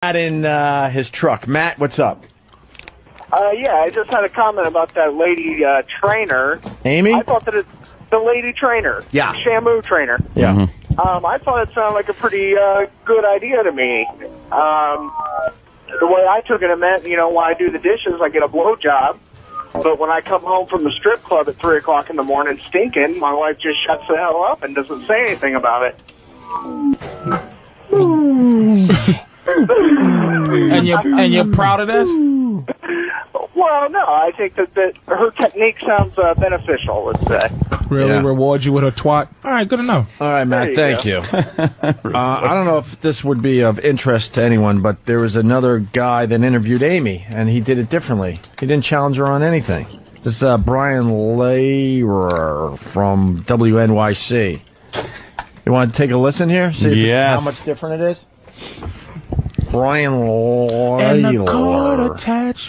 Matt in his truck. Matt, what's up? Yeah, I just had a comment about that lady trainer. Amy? I thought that the lady trainer. Yeah. Shamu trainer. Yeah. Mm-hmm. I thought it sounded like a pretty good idea to me. The way I took it, it meant, when I do the dishes, I get a blowjob. But when I come home from the strip club at 3 o'clock in the morning stinking, my wife just shuts the hell up and doesn't say anything about it. And you're proud of this? Well, no, I think that her technique sounds beneficial, let's say. Really Yeah. reward you with a twat? All right, good enough. All right, Matt, thank you. I don't know if this would be of interest to anyone, but there was another guy that interviewed Amy, and he did it differently. He didn't challenge her on anything. This is Brian Lehrer from WNYC. You want to take a listen here? See how much different it is? Brian Lehrer.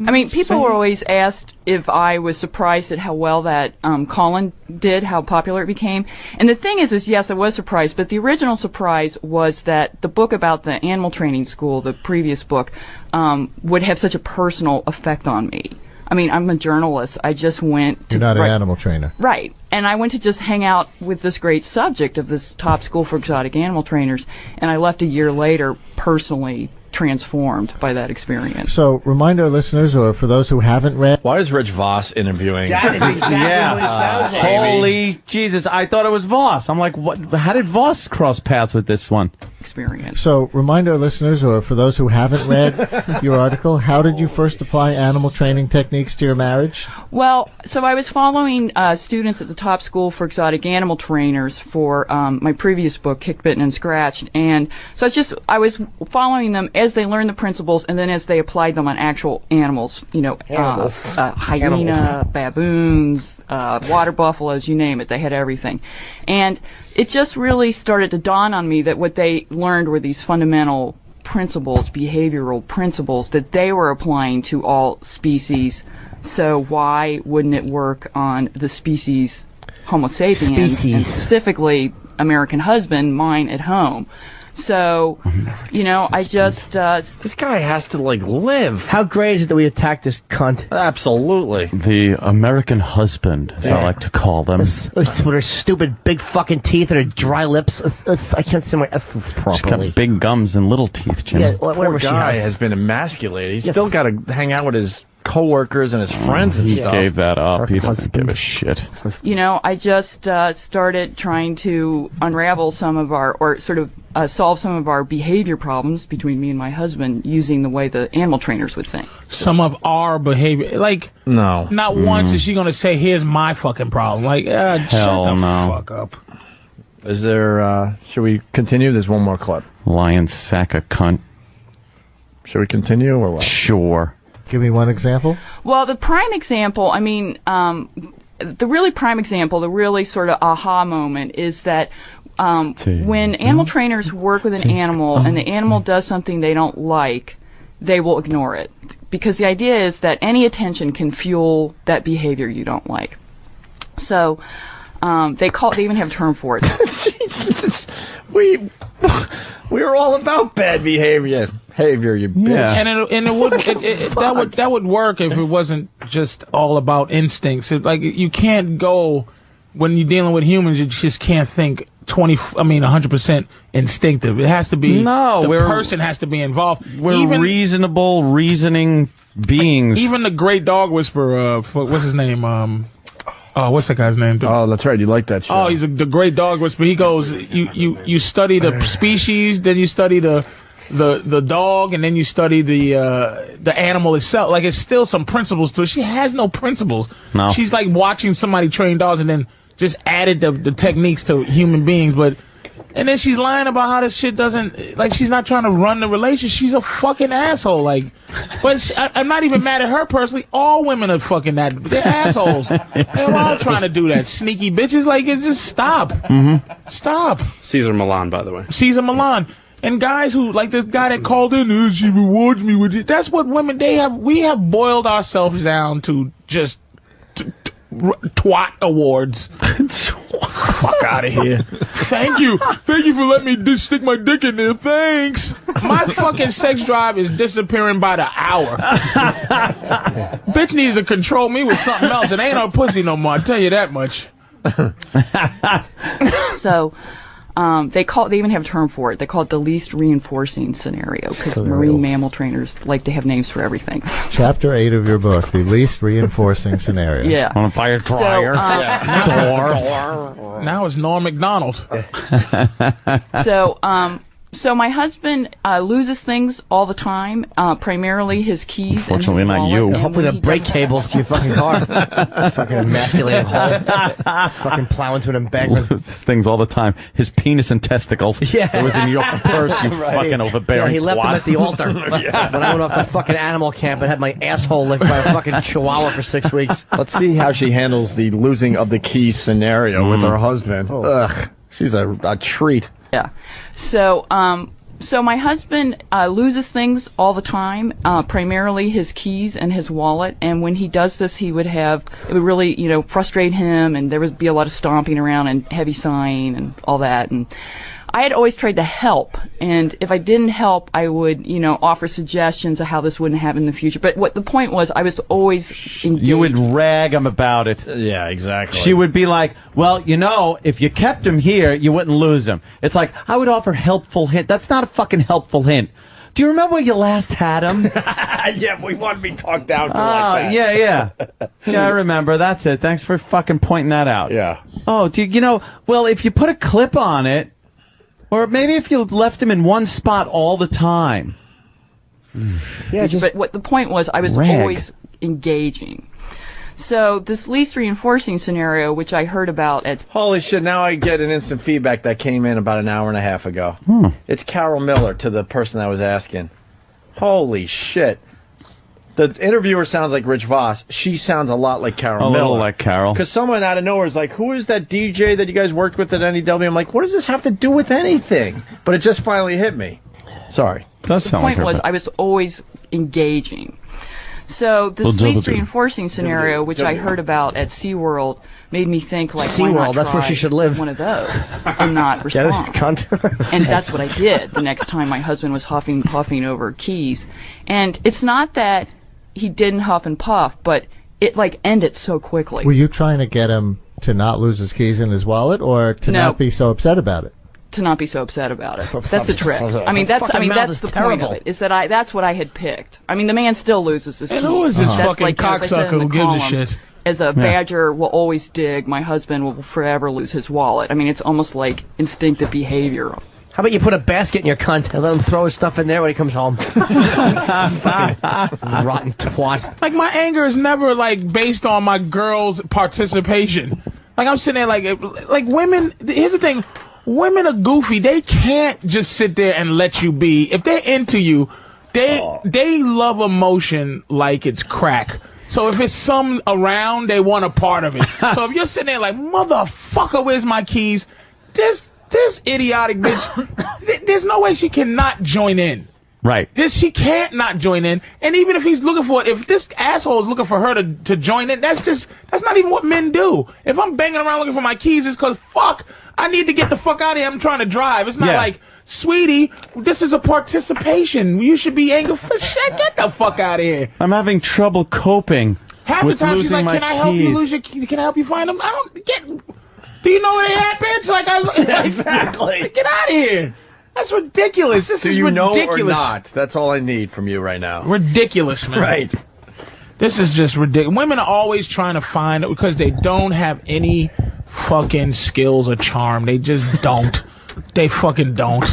I mean, people were always asked if I was surprised at how well that Colin did, how popular it became. And the thing is yes, I was surprised, but the original surprise was that the book about the animal training school, the previous book, would have such a personal effect on me. I mean, I'm a journalist. I just went to... You're not an animal trainer. Right. And I went to just hang out with this great subject of this top school for exotic animal trainers, and I left a year later personally transformed by that experience. So, remind our listeners, or for those who haven't read... Why is Rich Voss interviewing? That is exactly what it sounds like. Holy Jesus, I thought it was Voss. I'm like, what? How did Voss cross paths with this one? Experience. So, remind our listeners, or for those who haven't read your article, how did you first apply animal training techniques to your marriage? Well, so I was following students at the top school for exotic animal trainers for my previous book, Kicked, Bitten, and Scratched, and so I was following them as they learned the principles and then as they applied them on actual animals, hyena, baboons, water buffaloes, you name it, they had everything. And it just really started to dawn on me that what they learned were these fundamental principles, behavioral principles, that they were applying to all species. So why wouldn't it work on the species Homo sapiens, and specifically American husband, mine at home? So, I just... This guy has to, live. How great is it that we attacked this cunt? Absolutely. The American husband, as I like to call them. With her stupid big fucking teeth and her dry lips. I can't say my S's She's properly. got big gums and little teeth, Jim. Yeah, Poor whatever she guy has. has been emasculated. He's still got to hang out with his co-workers and his friends and He stuff. gave that up. He doesn't husband. give a shit. I just started trying to unravel some of solve some of our behavior problems between me and my husband using the way the animal trainers would think. Some of our behavior, No. not once is she gonna say, "Here's my fucking problem." Shut the fuck up. Is there, should we continue? There's one more clip. Lion sack a cunt. Should we continue or what? Sure. Give me one example. Well, the prime example, the really prime example, the really sort of aha moment is that when animal trainers work with an animal and the animal does something they don't like, they will ignore it. Because the idea is that any attention can fuel that behavior you don't like. So they even have a term for it. Jesus. We were all about bad behavior. You bitch. Yeah. And that would work if it wasn't just all about instincts. You can't go when you're dealing with humans. You just can't think 100% instinctive. It has to be the person has to be involved. We're reasonable, reasoning beings. Even the great dog whisperer. What's his name? What's that guy's name? Oh, that's right. You like that show. Oh, he's the great dog whisperer. He goes, you study the species, then you study the dog, and then you study the animal itself. It's still some principles to it. She has no principles. No. She's like watching somebody train dogs and then just added the techniques to human beings. And then she's lying about how this shit doesn't, she's not trying to run the relationship. She's a fucking asshole. I'm not even mad at her personally. All women are fucking that. They're assholes. They're all trying to do that. Sneaky bitches. It's just stop. Stop. Cesar Milan, by the way. Cesar Milan. And guys who, this guy that called in, she rewards me with it. That's what women, we have boiled ourselves down to just twat awards. Fuck out of here. Thank you for letting me stick my dick in there. Thanks. My fucking sex drive is disappearing by the hour. Bitch needs to control me with something else. It ain't no pussy no more, I'll tell you that much. So they even have a term for it. They call it the least reinforcing scenario, because marine mammal trainers like to have names for everything. Chapter 8 of your book, the least reinforcing scenario. Yeah. On a fire dryer. Now it's Norm Macdonald. So my husband loses things all the time, primarily his keys. Unfortunately, and his not wallet, you. and Hopefully when the he brake doesn't- cables to your fucking car. Fucking emasculating hole. Fucking plow into an embankment. Loses things all the time. His penis and testicles. Yeah. It was in your purse, you fucking overbearing He left twat. them at the altar. When I went off to fucking animal camp and had my asshole licked by a fucking chihuahua for 6 weeks. Let's see how she handles the losing of the keys scenario with her husband. Ugh, she's a treat. Yeah. So my husband loses things all the time, primarily his keys and his wallet. And when he does this, it would really, frustrate him, and there would be a lot of stomping around and heavy sighing and all that. And I had always tried to help, and if I didn't help, I would, offer suggestions of how this wouldn't happen in the future. But what the point was, I was always engaged. You would rag him about it. Yeah, exactly. She would be like, well, if you kept him here, you wouldn't lose him. It's like, I would offer helpful hint. That's not a fucking helpful hint. Do you remember where you last had him? Yeah, we want to be talked down to like that. Yeah. Yeah, I remember. That's it. Thanks for fucking pointing that out. Yeah. Oh, well, if you put a clip on it, or maybe if you left him in one spot all the time. Yeah, but what the point was, I was always engaging. So this least reinforcing scenario, which I heard about at... Holy shit, now I get an instant feedback that came in about an hour and a half ago. It's Carol Miller to the person I was asking. Holy shit. The interviewer sounds like Rich Voss. She sounds a lot like Carol Miller. A little like Carol. Because someone out of nowhere is like, who is that DJ that you guys worked with at NEW? I'm like, what does this have to do with anything? But it just finally hit me. Sorry. Does The sound like point her, was, but- I was always engaging. So this least reinforcing scenario, which I heard about at SeaWorld, made me think, like, why not SeaWorld, that's where try she should live. one of those and not respond. And that's what I did the next time my husband was puffing over keys. And it's not that he didn't huff and puff, but it ended so quickly. Were you trying to get him to not lose his keys in his wallet, or to No. not be so upset about it? To not be so upset about it. That's the trick. I mean, that's the point of it. Is that that's what I had picked. I mean, the man still loses his keys. And who is this That's fucking like, as I said cocksucker in the who gives a column, shit? As a badger will always dig, my husband will forever lose his wallet. I mean, it's almost like instinctive behavior. How about you put a basket in your cunt and let him throw his stuff in there when he comes home? Rotten twat. Like, my anger is never, based on my girl's participation. Like, I'm sitting there like women, here's the thing, women are goofy. They can't just sit there and let you be. If they're into you, they love emotion like it's crack. So if it's some around, they want a part of it. So if you're sitting there like, motherfucker, where's my keys? This idiotic bitch, there's no way she cannot join in. Right. She can't not join in. And even if he's looking for it, if this asshole is looking for her to join in, that's not even what men do. If I'm banging around looking for my keys, it's because, I need to get the fuck out of here. I'm trying to drive. It's not like, sweetie, this is a participation. You should be angry for shit. Get the fuck out of here. I'm having trouble coping Half the with time she's losing like, my can I help you keys." lose your keys? Can I help you find them? I don't get. Do you know where they at, bitch? Exactly. Get out of here. That's ridiculous. This Do is you ridiculous. know or not? That's all I need from you right now. Ridiculous, man. Right. This is just ridiculous. Women are always trying to find it because they don't have any fucking skills or charm. They just don't. They fucking don't.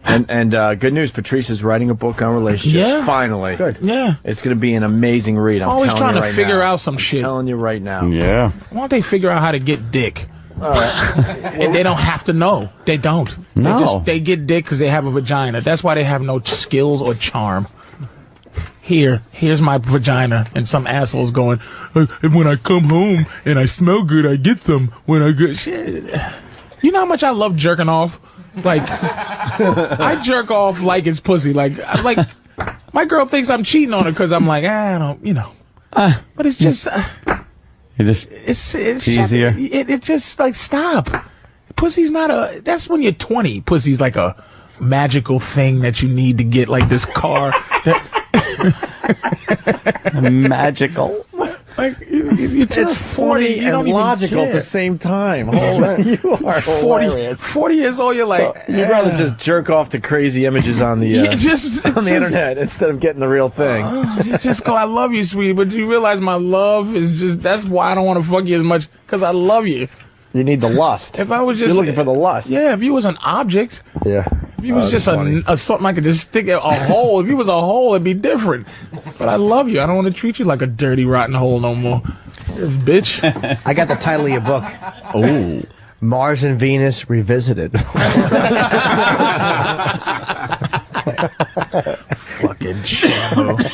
And good news, Patrice is writing a book on relationships. Yeah. Finally. Good. Yeah. It's going to be an amazing read. I'm Always telling trying you to right figure now. out some shit. I'm telling you right now. Yeah. Why don't they figure out how to get dick? And they don't have to know. They don't. No. They get dick because they have a vagina. That's why they have no skills or charm. Here's my vagina, and some asshole's going, and when I come home and I smell good, I get some. When I get shit. You know how much I love jerking off? Like, I jerk off like it's pussy. Like my girl thinks I'm cheating on her because I'm like, I don't, But it's just, It's easier. It just like stop. Pussy's not a. That's when you're 20. Pussy's like a magical thing that you need to get like this car. Magical. Like you turn It's 40 funny you don't and even logical at care. the same time. Hold on. You are 40 years old, you're like, You'd rather just jerk off to crazy images on the internet instead of getting the real thing. You just go, I love you, sweetie, but you realize my love is just, that's why I don't want to fuck you as much, because I love you. You need the lust. If I was just... You're looking for the lust. Yeah, if you was an object, Yeah. if you was just funny. a something I could just stick a hole, if you was a hole, it'd be different. But I love you. I don't want to treat you like a dirty, rotten hole no more. This bitch. I got the title of your book. Oh. Mars and Venus Revisited. Fucking shambo.